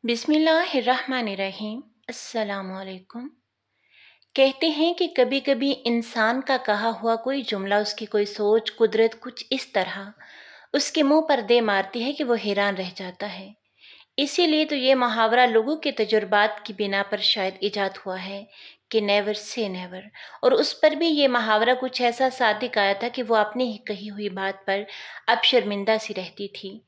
बिस्मिल्लाहिर्रहमानिर्रहीम। अस्सलाम वालेकुम। कहते हैं कि कभी कभी इंसान का कहा हुआ कोई जुमला, उसकी कोई सोच, कुदरत कुछ इस तरह उसके मुंह पर दे मारती है कि वो हैरान रह जाता है। इसीलिए तो ये मुहावरा लोगों के तजुर्बात की बिना पर शायद इजाद हुआ है कि नेवर से नेवर। और उस पर भी ये मुहावरा कुछ ऐसा सादिक आया था कि वो अपनी ही कही हुई बात पर अब शर्मिंदा सी रहती थी।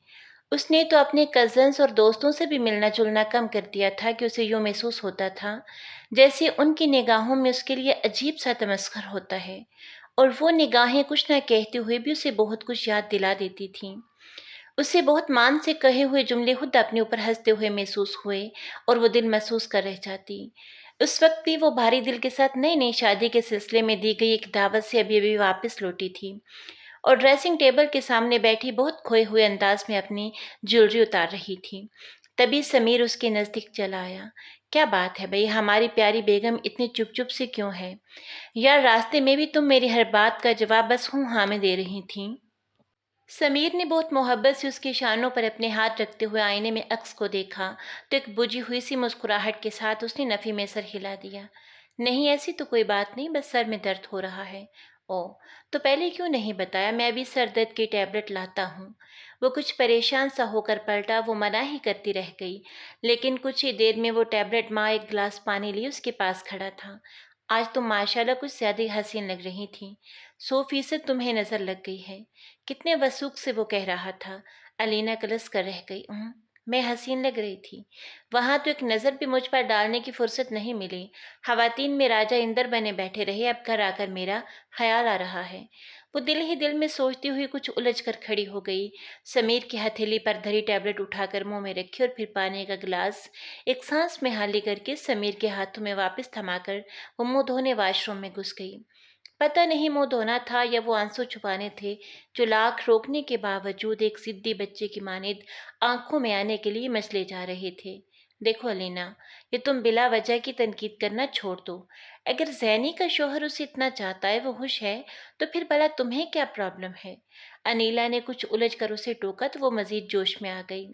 उसने तो अपने कज़न्स और दोस्तों से भी मिलना-जुलना कम कर दिया था कि उसे यूँ महसूस होता था, जैसे उनकी निगाहों में उसके लिए अजीब-सा तमस्खुर होता है, और वो निगाहें कुछ न कहते हुए भी उसे बहुत कुछ याद दिला देती थीं। उसे बहुत मान से कहे हुए जुमले खुद अपने ऊपर हँसते हुए महसूस हुए और वो दिल महसूस कर रह जाती। उस वक़्त भी वो भारी दिल के साथ नई-नई शादी के सिलसिले में दी गई एक दावत से अभी-अभी वापस लौटी थी। और ड्रेसिंग टेबल के सामने बैठी बहुत खोए हुए अंदाज में अपनी ज्वेलरी उतार रही थी। तभी समीर उसके नज़दीक चला आया। क्या बात है भई, हमारी प्यारी बेगम इतनी चुप-चुप सी क्यों है? यार, रास्ते में भी तुम मेरी हर बात का जवाब बस हूँ हाँ में दे रही थीं। समीर ने बहुत मोहब्बत से उसके शानों पर अपने हाथ रखते हुए आईने में अक्स को देखा, तो एक बुझी हुई सी मुस्कुराहट के साथ उसने नफ़ी में सर हिला दिया। नहीं, ऐसी तो कोई बात नहीं, बस सर में दर्द हो रहा है। ओह! तो पहले क्यों नहीं बताया? मैं अभी सर दर्द की टैबलेट लाता हूँ। वो कुछ परेशान सा होकर पलटा, वो मना ही करती रह गई, लेकिन कुछ ही देर में वो टैबलेट माँ एक गिलास पानी लिए उसके पास खड़ा था। आज तुम माशाल्लाह कुछ ज़्यादा ही हसीन लग रही थीं। 100% तुम्हें नज़र लग गई है। कितने वसूख से वो कह रहा था। अलीना कलस कर रह गई। मैं हसीन लग रही थी। वहां तो एक नज़र भी मुझ पर डालने की फुर्सत नहीं मिली। खवातीन में राजा इंदर बने बैठे रहे, अब घर आकर मेरा ख्याल आ रहा है। वो दिल ही दिल में सोचती हुई कुछ उलझ कर खड़ी हो गई। समीर की हथेली पर धरी टैबलेट उठाकर मुंह में रखी और फिर पानी का गिलास एक सांस में हाली करके समीर के हाथों में वापस थमाकर वो मुंह धोने वॉशरूम में घुस गई। पता नहीं मुंह धोना था या वो आंसू छुपाने थे, जो लाख रोकने के बावजूद एक जिद्दी बच्चे की मानिंद आंखों में आने के लिए मचले जा रहे थे। देखो अलीना, ये तुम बिला वजह की तनकीद करना छोड़ दो। अगर जैनी का शोहर उसे इतना चाहता है, वो खुश है, तो फिर भला तुम्हें क्या प्रॉब्लम है? अनीला ने कुछ उलझ कर उसे टोका तो वो मजीद जोश में आ गई।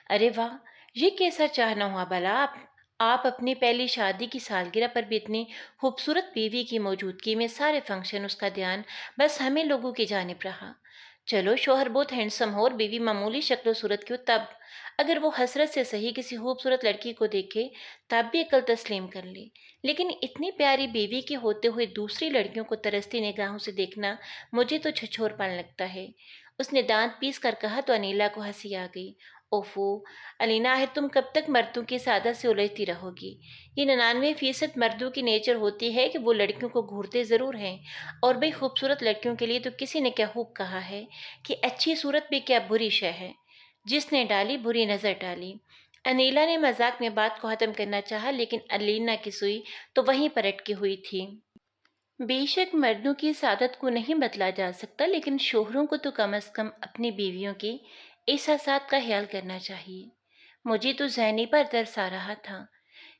अरे वाह! ये कैसा चाहना हुआ भला? आप अपनी पहली शादी की सालगिरह पर भी इतनी खूबसूरत बीवी की मौजूदगी में सारे फंक्शन, उसका ध्यान बस हमें लोगों की जानिब रहा। चलो, शौहर बहुत हैंडसम हो और बीवी मामूली शक्ल सूरत की हो तब। अगर वो हसरत से सही किसी खूबसूरत लड़की को देखे, तब भी अकल तस्लीम कर ले। लेकिन इतनी प्यारी बीवी के होते हुए दूसरी लड़कियों को तरसती निगाहों से देखना मुझे तो छिछोरपन लगता है। उसने दाँत पीस कर कहा तो अनीला को हँसी आ गई। ओफ़ो! अलीना, आखिर तुम कब तक मर्दों की इस आदत से उलझती रहोगी? ये 99% मर्दों की नेचर होती है कि वो लड़कियों को घूरते ज़रूर हैं। और भई, खूबसूरत लड़कियों के लिए तो किसी ने क्या खूब कहा है कि अच्छी सूरत भी क्या बुरी शय है, जिसने डाली बुरी नज़र डाली। अनीला ने मज़ाक में बात को ख़त्म करना चाहा, लेकिन अलीना की सुई तो वहीं पर अटकी हुई थी। बेशक मर्दों की इस आदत को नहीं बदला जा सकता, लेकिन शोहरों को तो कम से कम अपनी बीवियों के एहसासात का ख्याल करना चाहिए। मुझे तो ज़ैनी पर तरस आ रहा था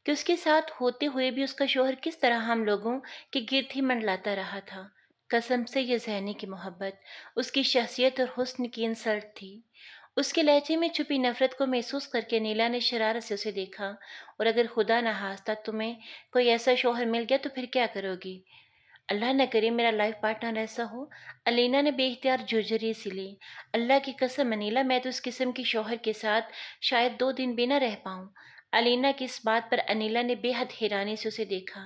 कि उसके साथ होते हुए भी उसका शौहर किस तरह हम लोगों के गिर्द ही मंडलाता रहा था। कसम से ये ज़ैनी की मोहब्बत उसकी शख्सियत और हुस्न की इंसल्ट थी। उसके लहजे में छुपी नफरत को महसूस करके नीला ने शरारत से उसे देखा। और अगर खुदा न खास्ता तुम्हें कोई ऐसा शौहर मिल गया तो फिर क्या करोगी? अल्लाह न करे मेरा लाइफ पार्टनर ऐसा हो। अलीना ने बेइख्तियार झुरझुरी सी ली। अल्लाह की कसम अनीला, मैं तो इस किस्म की शौहर के साथ शायद 2 दिन भी न रह पाऊँ। अलीना की इस बात पर अनीला ने बेहद हैरानी से उसे देखा।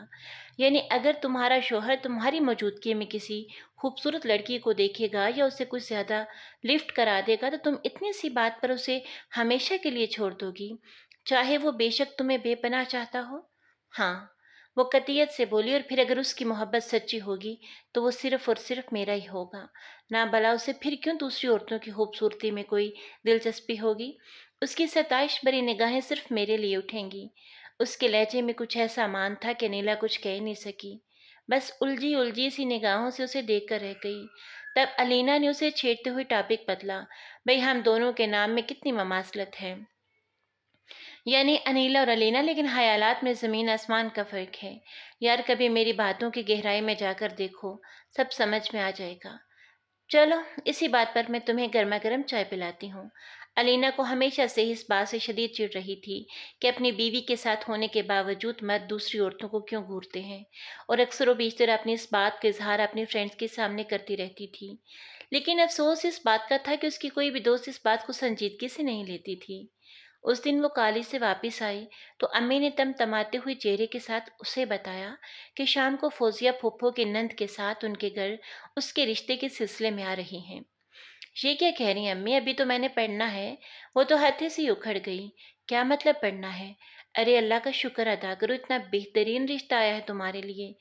यानी अगर तुम्हारा शौहर तुम्हारी मौजूदगी में किसी खूबसूरत लड़की को देखेगा या उसे कुछ ज़्यादा लिफ्ट करा देगा, तो तुम इतनी सी बात पर उसे हमेशा के लिए छोड़ दोगी, चाहे वो बेशक तुम्हें बेपनाह चाहता हो? हाँ, वो कतियत से बोली, और फिर अगर उसकी मोहब्बत सच्ची होगी तो वो सिर्फ और सिर्फ मेरा ही होगा। ना भला उसे फिर क्यों दूसरी औरतों की खूबसूरती में कोई दिलचस्पी होगी? उसकी सताइश भरी निगाहें सिर्फ मेरे लिए उठेंगी। उसके लहजे में कुछ ऐसा मान था कि नीला कुछ कह नहीं सकी, बस उलझी उलझी सी निगाहों से उसे देख कर रह गई। तब अलीना ने उसे छेड़ते हुए टॉपिक बदला। भाई, हम दोनों के नाम में कितनी ममासलत है। यानी अनीला और अलीना, लेकिन ख़यालात में ज़मीन आसमान का फ़र्क है। यार, कभी मेरी बातों की गहराई में जाकर देखो, सब समझ में आ जाएगा। चलो, इसी बात पर मैं तुम्हें गरमा-गरम चाय पिलाती हूँ। अलीना को हमेशा से इस बात से शदीद चिढ़ रही थी कि अपनी बीवी के साथ होने के बावजूद मर्द दूसरी औरतों को क्यों घूरते हैं, और अक्सर व बेशतर अपनी इस बात का इजहार अपने फ्रेंड्स के सामने करती रहती थी। लेकिन अफसोस इस बात का था कि उसकी कोई भी दोस्त इस बात को संजीदगी से नहीं लेती थी। उस दिन वो कॉलेज से वापस आई तो अम्मी ने तमतमाते हुए चेहरे के साथ उसे बताया कि शाम को फौजिया फूफो के नंद के साथ उनके घर उसके रिश्ते के सिलसिले में आ रही हैं। ये क्या कह रही हैं अम्मी, अभी तो मैंने पढ़ना है। वो तो हाथे से ही उखड़ गई। क्या मतलब पढ़ना है? अरे अल्लाह का शुक्र अदा करो, इतना बेहतरीन रिश्ता आया है तुम्हारे लिए।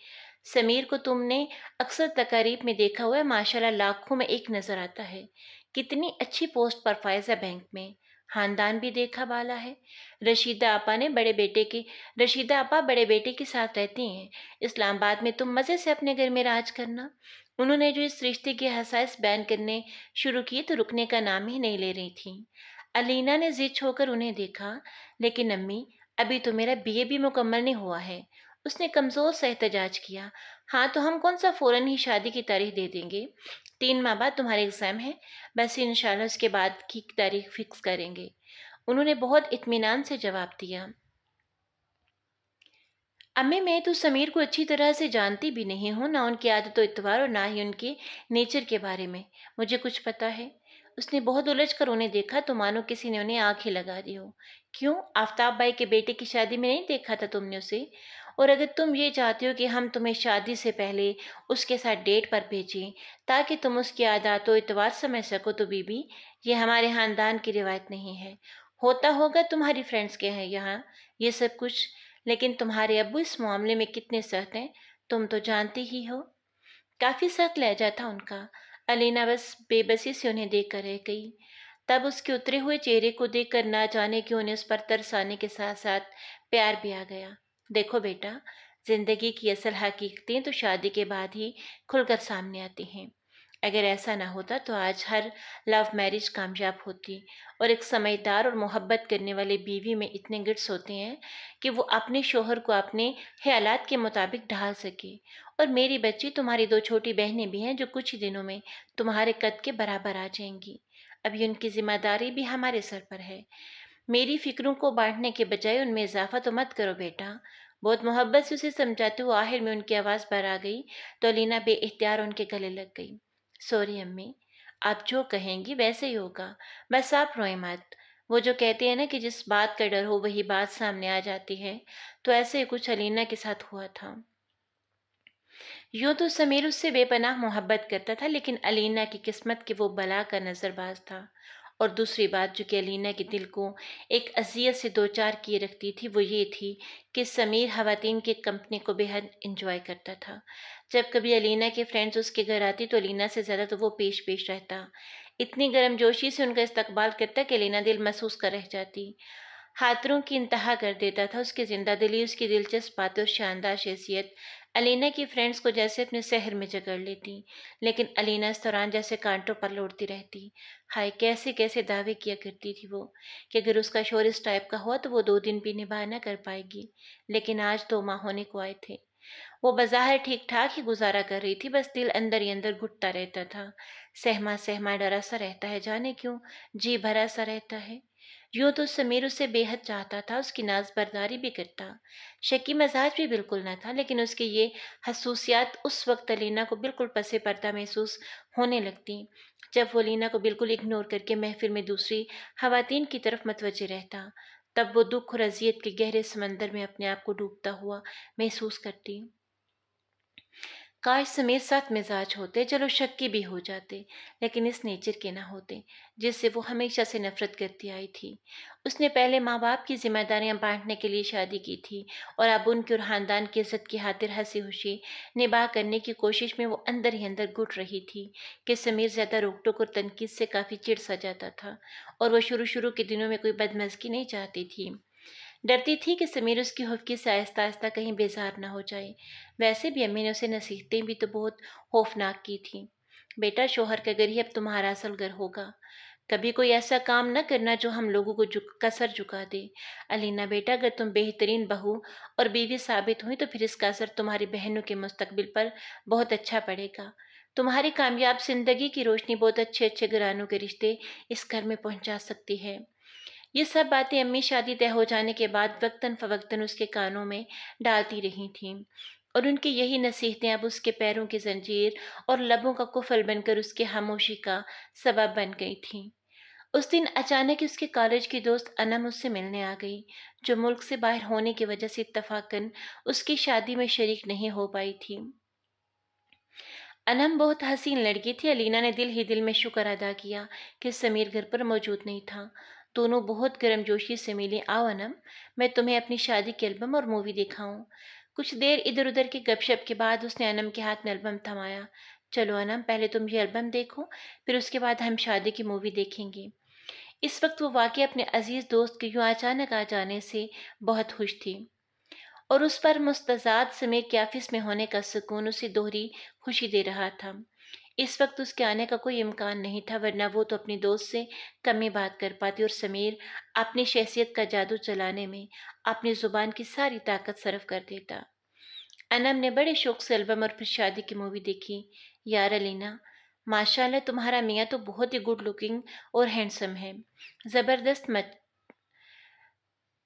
समीर को तुमने अक्सर तकारीब में देखा हुआ है, माशाल्लाह लाखों में एक नजर आता है। कितनी अच्छी पोस्ट पर फायज है बैंक में। खानदान भी देखा बाला है। रशीदा आपा ने बड़े बेटे के रशीदा आपा बड़े बेटे के साथ रहती हैं। इस्लामाबाद में तुम मज़े से अपने घर में राज करना। उन्होंने जो इस रिश्ते के हसाइस बयान करने शुरू किए तो रुकने का नाम ही नहीं ले रही थी। अलीना ने जिद छोड़कर उन्हें देखा। लेकिन अम्मी, अभी तो मेरा बीए भी मुकम्मल नहीं हुआ है। उसने कमज़ोर सा एहतजाज किया। हाँ तो हम कौन सा फ़ौरन ही शादी की तारीख दे देंगे। 3 माह बाद तुम्हारे एग्ज़ाम है। बस इंशाल्लाह उसके बाद की तारीख फिक्स करेंगे। उन्होंने बहुत इत्मीनान से जवाब दिया। अम्मी, मैं तो समीर को अच्छी तरह से जानती भी नहीं हूँ, ना उनकी आदतों इतवार और ना ही उनके नेचर के बारे में मुझे कुछ पता है। उसने बहुत उलझ कर उन्हें देखा तो मानो किसी ने उन्हें आंखें लगा दी हो। क्यों, आफ्ताब भाई के बेटे की शादी में नहीं देखा था तुमने उसे? और अगर तुम ये चाहती हो कि हम तुम्हें शादी से पहले उसके साथ डेट पर भेजें ताकि तुम उसकी आदतों इतवार समझ सको तो बीबी, ये हमारे खानदान की रिवायत नहीं है। होता होगा तुम्हारी फ्रेंड्स के हैं यहाँ ये सब कुछ, लेकिन तुम्हारे अब्बू इस मामले में कितने सख्त हैं तुम तो जानती ही हो। काफी सख्त लहजा था उनका। अलीना बस बेबसी से उन्हें देख कर रह गई। तब उसके उतरे हुए चेहरे को देखकर ना जाने क्यों उन्हें उस पर तरस आने के साथ साथ प्यार भी आ गया। देखो बेटा, जिंदगी की असल हकीकतें तो शादी के बाद ही खुलकर सामने आती हैं। अगर ऐसा ना होता तो आज हर लव मैरिज कामयाब होती, और एक समझदार और मोहब्बत करने वाली बीवी में इतने गिट्स होते हैं कि वो अपने शोहर को अपने ख्यालात के मुताबिक ढाल सके। और मेरी बच्ची, तुम्हारी 2 छोटी बहनें भी हैं जो कुछ ही दिनों में तुम्हारे कद के बराबर आ जाएंगी। अभी उनकी जिम्मेदारी भी हमारे सर पर है। मेरी फिक्रों को बांटने के बजाय उनमें इजाफा तो मत करो बेटा। बहुत मोहब्बत से उसे समझाते हुए आखिर में उनकी आवाज़ पर आ गई तो अलीना बेइख्तियार उनके गले लग गई। सॉरी अम्मी, आप जो कहेंगी वैसे ही होगा। बस आप रोएं मत। वो जो कहते हैं ना कि जिस बात का डर हो वही बात सामने आ जाती है, तो ऐसे ही कुछ अलीना के साथ हुआ था। यूं तो समीर उससे बेपनाह मोहब्बत करता था, लेकिन अलीना की किस्मत के वो बला का नजरबाज था। और दूसरी बात जो कि अलीना के दिल को एक अजियत से दो चार किए रखती थी वो ये थी कि समीर खवातीन के कंपनी को बेहद इंजॉय करता था। जब कभी अलीना के फ्रेंड्स उसके घर आती तो अलीना से ज़्यादा तो वो पेश पेश रहता। इतनी गर्मजोशी से उनका इस्तकबाल करता कि अलीना दिल महसूस कर रह जाती। हाथरों की इंतहा कर देता था। उसकी जिंदा दिली, उसकी दिलचस्प बातें और शानदार शख्सियत अलीना की फ्रेंड्स को जैसे अपने शहर में जकड़ लेती। लेकिन अलीना इस दौरान जैसे कांटों पर लौटती रहती। हाय, कैसे कैसे दावे किया करती थी वो कि अगर उसका शोर इस टाइप का हुआ तो वो 2 दिन भी निभा ना कर पाएगी। लेकिन आज 2 माह होने को आए थे। वो बज़ाहिर ठीक-ठाक ही गुज़ारा कर रही थी, बस दिल अंदर ही अंदर घुटता रहता था। सहमा-सहमा डरा-सा रहता है, जाने क्यों जी भरा-सा रहता है। यूँ तो समीर उसे बेहद चाहता था, उसकी नाज़बरदारी भी करता। शकी मिज़ाज भी बिल्कुल न था, लेकिन उसकी ये खसूसियात उस वक़्त अलीना को बिल्कुल पसे पर्दा महसूस होने लगतीं, जब वो अलीना को बिल्कुल इग्नोर करके महफ़िल में दूसरी ख़वातीन की तरफ मतवज्जे रहता। तब वो दुःख और अज़ियत के गहरे समंदर में अपने आप को डूबता हुआ महसूस करती। काश समीर साथ मिजाज होते, चलो शक्की भी हो जाते, लेकिन इस नेचर के ना होते जिससे वो हमेशा से नफरत करती आई थी। उसने पहले माँ बाप की जिम्मेदारियां बांटने के लिए शादी की थी, और अब उनकी और खानदान की इज्जत की खातिर हंसी खुशी निभा करने की कोशिश में वो अंदर ही अंदर घुट रही थी कि समीर ज्यादा रोक टोक और तनकीद से काफी चिढ़ सा जाता था, और वह शुरू शुरू के दिनों में कोई बदमज़गी नहीं चाहती थी। डरती थी कि समीर उसकी हुफ्की से आहिस्ता आहिस्ता कहीं बेजार ना हो जाए। वैसे भी अम्मी ने उसे नसीहतें भी तो बहुत खौफनाक की थी। बेटा, शोहर का घर ही अब तुम्हारा असल घर होगा। कभी कोई ऐसा काम न करना जो हम लोगों को कसर झुका दे। अलीना बेटा, अगर तुम बेहतरीन बहू और बीवी साबित हुई तो फिर इसका असर तुम्हारी बहनों के मुस्तकबिल पर बहुत अच्छा पड़ेगा। तुम्हारी कामयाब जिंदगी की रोशनी बहुत अच्छे अच्छे घरानों के रिश्ते इस घर में पहुंचा सकती है। ये सब बातें अम्मी शादी तय हो जाने के बाद वक्तन फवक्तन उसके कानों में डालती रही थीं, और उनकी यही नसीहतें अब उसके पैरों की जंजीर और लबों का कुफल बनकर उसकी खामोशी का सबब बन गई थीं। उस दिन अचानक उसके कॉलेज की दोस्त अनम उससे मिलने आ गई, जो मुल्क से बाहर होने की वजह से इत्तफाकन उसकी शादी में शरीक नहीं हो पाई थी। अनम बहुत हसीन लड़की थी। अलीना ने दिल ही दिल में शुक्र अदा किया कि समीर घर पर मौजूद नहीं था। दोनों बहुत गर्मजोशी से मिली। आओ अनम, मैं तुम्हें अपनी शादी की एल्बम और मूवी दिखाऊं। कुछ देर इधर उधर की गपशप के बाद उसने अनम के हाथ में एल्बम थमाया। चलो अनम, पहले तुम ये एल्बम देखो, फिर उसके बाद हम शादी की मूवी देखेंगे। इस वक्त वो वाकई अपने अजीज दोस्त के यूं अचानक आ जाने से बहुत खुश थी, और उस पर मुस्तज़ाद समीर के ऑफिस में होने का सुकून उसे दोहरी खुशी दे रहा था। इस वक्त उसके आने का कोई इम्कान नहीं था, वरना वो तो अपनी दोस्त से कम ही बात कर पाती और समीर अपनी शख्सियत का जादू चलाने में अपनी जुबान की सारी ताकत सर्फ कर देता। अनम ने बड़े शौक से एल्बम और फिर शादी की मूवी देखी। यार अलीना, माशाल्लाह तुम्हारा मियाँ तो बहुत ही गुड लुकिंग और हैंडसम है। ज़बरदस्त मच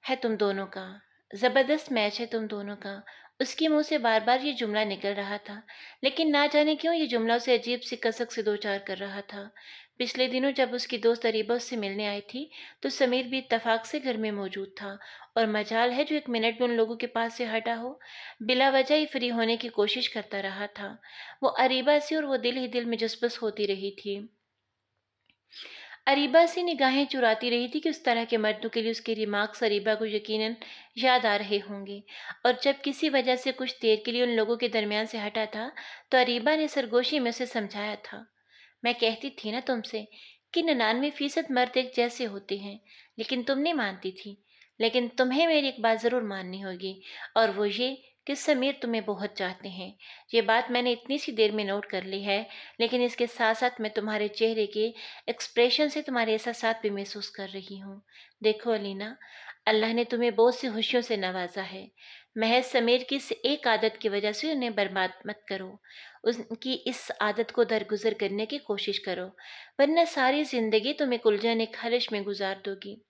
है तुम दोनों का ज़बरदस्त मैच है तुम दोनों का। उसके मुंह से बार बार ये जुमला निकल रहा था, लेकिन ना जाने क्यों ये जुमला उसे अजीब सी कसक से दो चार कर रहा था। पिछले दिनों जब उसकी दोस्त अरीबा उससे मिलने आई थी, तो समीर भी इत्तफाक से घर में मौजूद था, और मजाल है जो एक मिनट भी उन लोगों के पास से हटा हो। बिला वजह ही फ्री होने की कोशिश करता रहा था वो अरीबा से, और वो दिल ही दिल में जसबस होती रही थी। अरीबा से निगाहें चुराती रही थी कि उस तरह के मर्दों के लिए उसके रिमार्क्स अरीबा को यकीनन याद आ रहे होंगे। और जब किसी वजह से कुछ देर के लिए उन लोगों के दरमियान से हटा था, तो अरीबा ने सरगोशी में उसे समझाया था। मैं कहती थी ना तुमसे कि 99% मर्द एक जैसे होते हैं, लेकिन तुम नहीं मानती थी। लेकिन तुम्हें मेरी एक बात ज़रूर माननी होगी, और वो ये कि समीर तुम्हें बहुत चाहते हैं। ये बात मैंने इतनी सी देर में नोट कर ली है, लेकिन इसके साथ साथ मैं तुम्हारे चेहरे के एक्सप्रेशन से तुम्हारे एहसासात भी महसूस कर रही हूँ। देखो अलीना, अल्लाह ने तुम्हें बहुत सी खुशियों से नवाजा है। महज समीर की इस एक आदत की वजह से उन्हें बर्बाद मत करो। उनकी इस आदत को दरगुजर करने की कोशिश करो, वरना सारी जिंदगी तुम एक उलझन, एक खलिश में गुजार दोगी।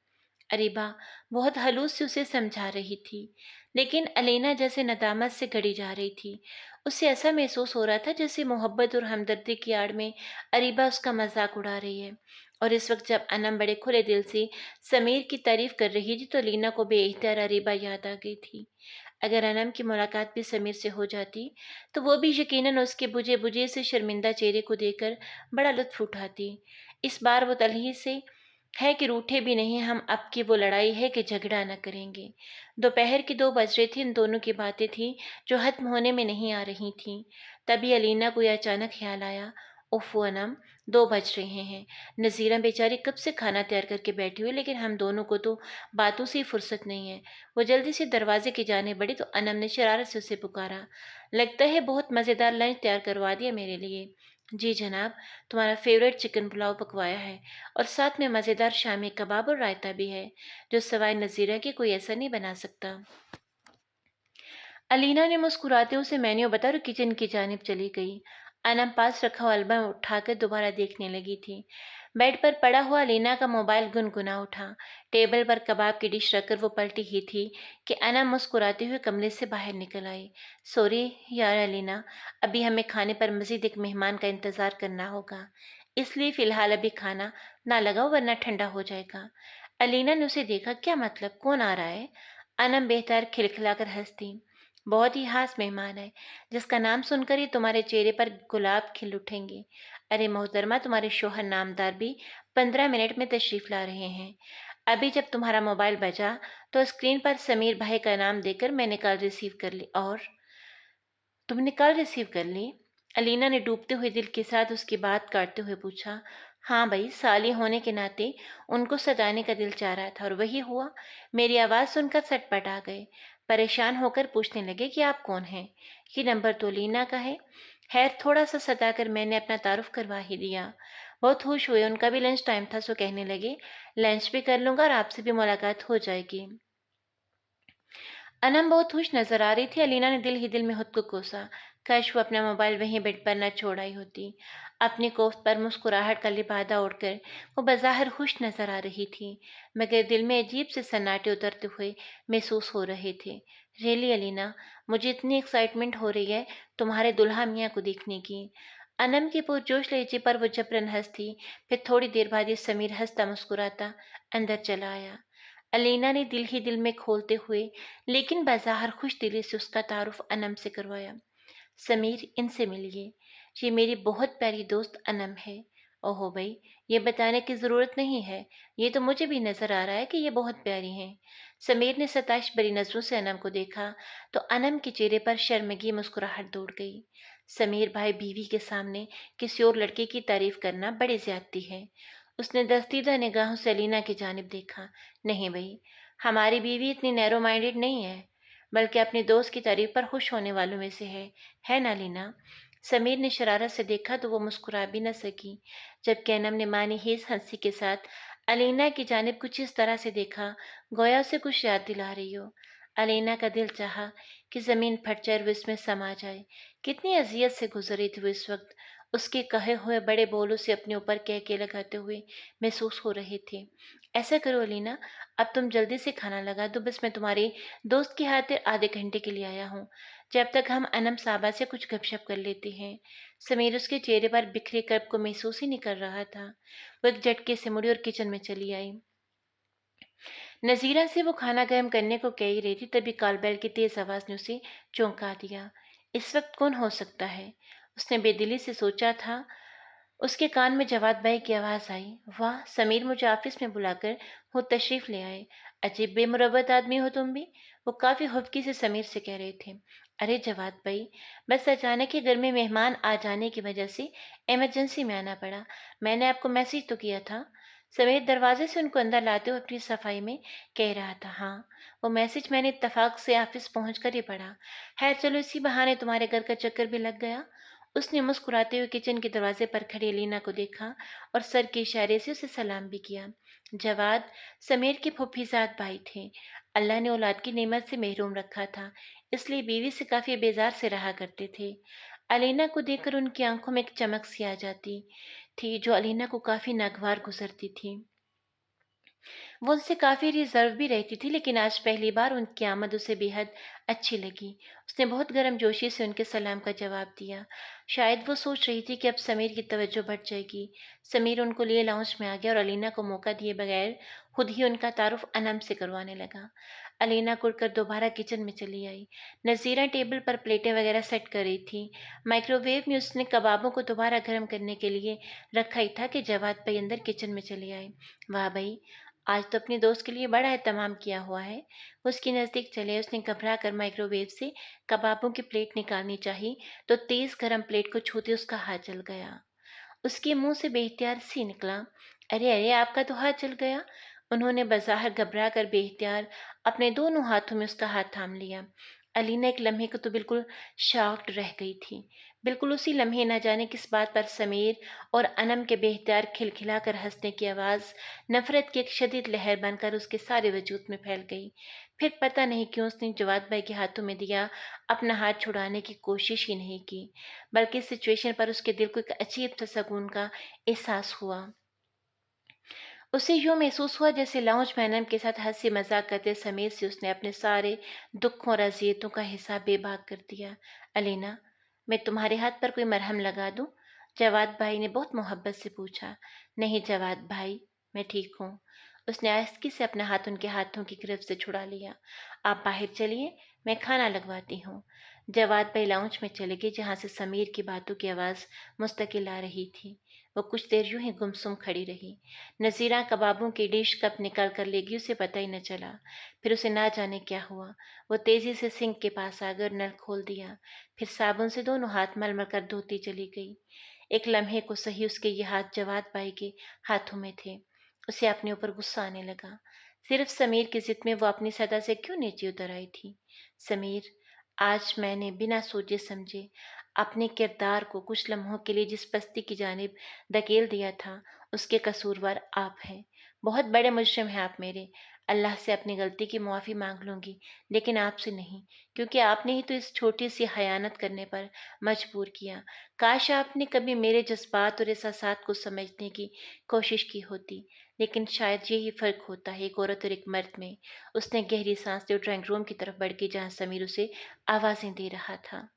अरीबा बहुत हलूस से उसे समझा रही थी, लेकिन अलीना जैसे नदामत से घड़ी जा रही थी। उसे ऐसा महसूस हो रहा था जैसे मोहब्बत और हमदर्दी की आड़ में अरीबा उसका मजाक उड़ा रही है। और इस वक्त जब अनम बड़े खुले दिल से समीर की तारीफ कर रही थी, तो अलीना को बेइख्तियार अरीबा याद आ गई थी। अगर अनम की मुलाकात भी समीर से हो जाती, तो वो भी यकीनन उसके बुझे बुझे से शर्मिंदा चेहरे को देखकर बड़ा लुत्फ उठाती। इस बार वो तलही से है कि रूठे भी नहीं हम, अब की वो लड़ाई है कि झगड़ा न करेंगे। दोपहर के 2 बज रहे थे। इन दोनों की बातें थी जो खत्म होने में नहीं आ रही थीं। तभी अलीना को यह अचानक ख्याल आया, ओफो अनम, 2 बज रहे हैं। नज़ीरा बेचारी कब से खाना तैयार करके बैठी हुई, लेकिन हम दोनों को तो बातों से ही फुर्सत नहीं है। वो जल्दी से दरवाजे की जाने बढ़ी, तो अनम ने शरारत से उसे पुकारा, लगता है बहुत मज़ेदार लंच तैयार करवा दिया मेरे लिए। जी जनाब, तुम्हारा फेवरेट चिकन पुलाव पकवाया है, और साथ में मज़ेदार शामी कबाब और रायता भी है, जो सवाए नज़ीरा के कोई ऐसा नहीं बना सकता। अलीना ने मुस्कुराते उसे मेन्यू बताया और किचन की जानिब चली गई। अनम पास रखा हुआ एल्बम उठाकर दोबारा देखने लगी थी। बेड पर पड़ा हुआ अलीना का मोबाइल गुनगुना उठा। टेबल पर कबाब की डिश रखकर वो पलटी ही थी कि अनम मुस्कुराते हुए कमरे से बाहर निकल आई। सॉरी यार अलीना, अभी हमें खाने पर मजीद एक मेहमान का इंतज़ार करना होगा, इसलिए फ़िलहाल अभी खाना ना लगाओ वरना ठंडा हो जाएगा। अलीना ने उसे देखा। क्या मतलब, कौन आ रहा है? अनम बेहतर खिलखिलाकर हंस दी। बहुत ही खास मेहमान है, जिसका नाम सुनकर ही तुम्हारे चेहरे पर गुलाब खिल उठेंगे। अरे मोहतरमा, तुम्हारे शौहर नामदार भी 15 मिनट में तशरीफ ला रहे हैं। अभी जब तुम्हारा मोबाइल बजा, तो स्क्रीन पर समीर भाई का नाम देकर मैंने कॉल रिसीव कर ली। और तुमने कॉल रिसीव कर ली? अलीना ने डूबते हुए दिल के साथ उसकी बात काटते हुए पूछा। हाँ भाई, साली होने के नाते उनको सताने का दिल चाह रहा था, और वही हुआ। मेरी आवाज़ सुनकर सटपट आ गए। परेशान होकर पूछने लगे कि आप कौन हैं? ये नंबर तो लीना का है। खैर, थोड़ा सा सताकर मैंने अपना तारुफ करवा ही दिया। बहुत खुश हुए। उनका भी लंच टाइम था, सो कहने लगे लंच भी कर लूँगा और आपसे भी मुलाकात हो जाएगी। अनम बहुत खुश नजर आ रही थी। अलीना ने दिल ही दिल में खुद को कोसा। کاش وہ اپنا موبائل وہیں بیڈ پر نہ چھوڑ آئی ہوتی۔ اپنی کوفت پر مسکراہٹ کا لبادہ اوڑھ کر وہ بظاہر خوش نظر آ رہی تھی، مگر دل میں عجیب سے سناٹے اترتے ہوئے محسوس ہو رہے تھے۔ ریلی علینا، مجھے اتنی ایکسائٹمنٹ ہو رہی ہے تمہارے دلہا میاں کو دیکھنے کی۔ انم کی پرجوش لہجے پر وہ جبرن ہنس تھی، پھر تھوڑی دیر بعد یہ سمیر ہنستا مسکراتا اندر چلا آیا۔ علینا نے دل ہی دل میں کھولتے ہوئے لیکن بظاہر خوش دلی سے اس کا تعارف انم سے کروایا۔ سمیر، ان سے ملیے، یہ میری بہت پیاری دوست انم ہے۔ اوہو بھائی، یہ بتانے کی ضرورت نہیں ہے، یہ تو مجھے بھی نظر آ رہا ہے کہ یہ بہت پیاری ہیں۔ سمیر نے ستائش بری نظروں سے انم کو دیکھا تو انم کے چہرے پر شرمگی مسکراہٹ دوڑ گئی۔ سمیر بھائی، بیوی کے سامنے کسی اور لڑکے کی تعریف کرنا بڑی زیادتی ہے۔ اس نے دستیدہ نگاہوں سے علینا کی جانب دیکھا۔ نہیں بھائی، ہماری بیوی اتنی نیرو مائنڈڈ نہیں ہے، بلکہ اپنے دوست کی تعریف پر خوش ہونے والوں میں سے ہے نا لینا؟ سمیر نے شرارت سے دیکھا تو وہ مسکرا بھی نہ سکی، جبکہ انم نے معنی خیز ہنسی کے ساتھ علینا کی جانب کچھ اس طرح سے دیکھا گویا اسے کچھ یاد دلا رہی ہو۔ علینا کا دل چاہا کہ زمین پھٹ جائے اور وہ اس میں سما جائے۔ کتنی اذیت سے گزر رہی تھی وہ اس وقت، اس کے کہے ہوئے بڑے بولوں سے اپنے اوپر کہکے لگاتے ہوئے محسوس ہو رہے تھے۔ ایسا کرو علینا، اب تم جلدی سے کھانا لگا دو، بس میں تمہاری دوست کی خاطر آدھے گھنٹے کے لیے آیا ہوں، جب تک ہم انم صاحبہ سے کچھ گپ شپ کر لیتے ہیں۔ سمیر اس کے چہرے پر بکھرے کرب کو محسوس ہی نہیں کر رہا تھا۔ وہ ایک جھٹکے سے مڑی اور کچن میں چلی آئی۔ نذیرہ سے وہ کھانا گرم کرنے کو کہہ ہی رہی تھی، تبھی کال بیل کی تیز آواز نے اسے چونکا دیا۔ اس وقت کون ہو سکتا ہے؟ اس نے بے دلی سے سوچا تھا۔ اس کے کان میں جواد بھائی کی آواز آئی۔ واہ، سمیر مجھے آفس میں بلا کر خود تشریف لے آئے، عجیب بے مروت آدمی ہو تم بھی، وہ کافی خفگی سے سمیر سے کہہ رہے تھے۔ ارے جواد بھائی، بس اچانک ہی گھر میں مہمان آ جانے کی وجہ سے ایمرجنسی میں آنا پڑا، میں نے آپ کو میسج تو کیا تھا۔ سمیر دروازے سے ان کو اندر لاتے ہوئے اپنی صفائی میں کہہ رہا تھا۔ ہاں، وہ میسج میں نے اتفاق سے آفس پہنچ کر ہی پڑھا۔ خیر چلو، اسی بہانے تمہارے گھر کا چکر بھی لگ گیا۔ اس نے مسکراتے ہوئے کچن کے دروازے پر کھڑی علینا کو دیکھا اور سر کے اشارے سے اسے سلام بھی کیا۔ جواد سمیر کے پھوپھیزاد بھائی تھے۔ اللہ نے اولاد کی نعمت سے محروم رکھا تھا، اس لیے بیوی سے کافی بیزار سے رہا کرتے تھے۔ علینا کو دیکھ کر ان کی آنکھوں میں ایک چمک سی آ جاتی تھی جو علینا کو کافی ناگوار گزرتی تھی۔ وہ ان سے کافی ریزرو بھی رہتی تھی، لیکن آج پہلی بار ان کی آمد اسے بے حد اچھی لگی۔ اس نے بہت گرم جوشی سے ان کے سلام کا جواب دیا۔ شاید وہ سوچ رہی تھی کہ اب سمیر کی توجہ بڑھ جائے گی۔ سمیر ان کو لیے لاؤنج میں آ گیا اور علینا کو موقع دیے بغیر خود ہی ان کا تعارف انم سے کروانے لگا۔ علینا کڑ کر دوبارہ کچن میں چلی آئی۔ نذیرہ ٹیبل پر پلیٹیں وغیرہ سیٹ کر رہی تھی۔ مائکرو ویو میں اس نے کبابوں کو دوبارہ گرم کرنے کے لیے رکھا ہی تھا کہ جواد بھائی اندر کچن میں چلے آئے۔ واہ بھائی، آج تو اپنی دوست کے لیے بڑا اہتمام کیا ہوا ہے۔ وہ اس کے نزدیک چلے، اس نے گھبرا کر مائکرو ویو سے کبابوں کی پلیٹ نکالنی چاہی تو تیز گرم پلیٹ کو چھوتے اس کا ہاتھ جل گیا۔ اس کے منہ سے بے اختیار سی نکلا، ارے ارے، آپ کا تو ہاتھ جل گیا۔ انہوں نے بظاہر گھبرا کر بے اختیار اپنے دونوں ہاتھوں میں اس کا ہاتھ تھام لیا۔ علینا ایک لمحے کو تو بالکل شاکڈ رہ گئی تھی۔ بالکل اسی لمحے نہ جانے کس بات پر سمیر اور انم کے بے اختیار کھلکھلا کر ہنسنے کی آواز نفرت کی ایک شدید لہر بن کر اس کے سارے وجود میں پھیل گئی۔ پھر پتہ نہیں کیوں اس نے جواد بھائی کے ہاتھوں میں دیا اپنا ہاتھ چھڑانے کی کوشش ہی نہیں کی، بلکہ اس سچویشن پر اس کے دل کو ایک عجیب سا سکون کا احساس ہوا۔ اسے یوں محسوس ہوا جیسے لاؤنج میں انم کے ساتھ ہنسی مذاق کرتے سمیر سے اس نے اپنے سارے دکھوں اور اذیتوں کا حساب بے باک کر دیا۔ علینا، میں تمہارے ہاتھ پر کوئی مرہم لگا دوں؟ جواد بھائی نے بہت محبت سے پوچھا۔ نہیں جواد بھائی، میں ٹھیک ہوں۔ اس نے آہستگی سے اپنا ہاتھ ان کے ہاتھوں کی گرفت سے چھڑا لیا۔ آپ باہر چلیے، میں کھانا لگواتی ہوں۔ جواد بھائی لاؤنج میں چلے گئے جہاں سے سمیر کی باتوں کی آواز مستقل آ رہی تھی۔ وہ کچھ دیر یوں ہی گمسم کھڑی رہی۔ نذیرہ کبابوں کی ڈش کب نکال کر لے گی اسے پتہ ہی نہ چلا۔ پھر اسے نہ جانے کیا ہوا، وہ تیزی سے سنک کے پاس آ گئی اور نل کھول دیا، پھر صابن سے دونوں ہاتھ مل مل کر دھوتی چلی گئی۔ ایک لمحے کو صحیح اس کے یہ ہاتھ جواد بھائی کے ہاتھوں میں تھے۔ اسے اپنے اوپر غصہ آنے لگا۔ صرف سمیر کی ضد میں وہ اپنی سطح سے کیوں نیچے اتر آئی تھی؟ سمیر، آج میں نے بنا سوچے سمجھے اپنے کردار کو کچھ لمحوں کے لیے جس پستی کی جانب دھکیل دیا تھا، اس کے قصوروار آپ ہیں۔ بہت بڑے مجرم ہیں آپ میرے۔ अल्लाह से अपनी गलती की मुआफ़ी माँग लूँगी, लेकिन आपसे नहीं, क्योंकि आपने ही तो इस छोटी-सी खयानत करने पर मजबूर किया। काश आपने कभी मेरे जज़्बात और एहसासात को समझने की कोशिश की होती, लेकिन शायद यही फ़र्क होता है एक औरत और एक मर्द में। उसने गहरी साँस ली और ड्राइंग रूम की तरफ बढ़ गई, जहाँ समीर उसे आवाज़ें दे रहा था।